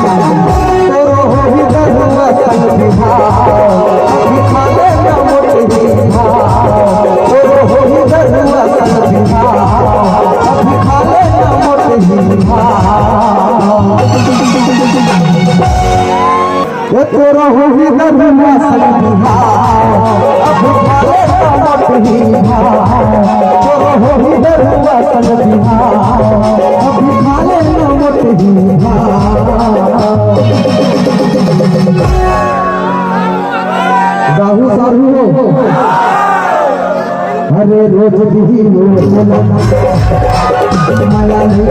तोरो होई दरुआ सन बिहार अभी खाले न मोटही भाव तोरो होई दरुआ सन बिहार अभी खाले न मोटही भाव तोरो होई दरुआ सन बिहार अभी खाले न मोटही भाव तोरो होई दरुआ सन बिहार अभी खाले न मोटही भाव राहु साहू अरे रोज भी माया नहीं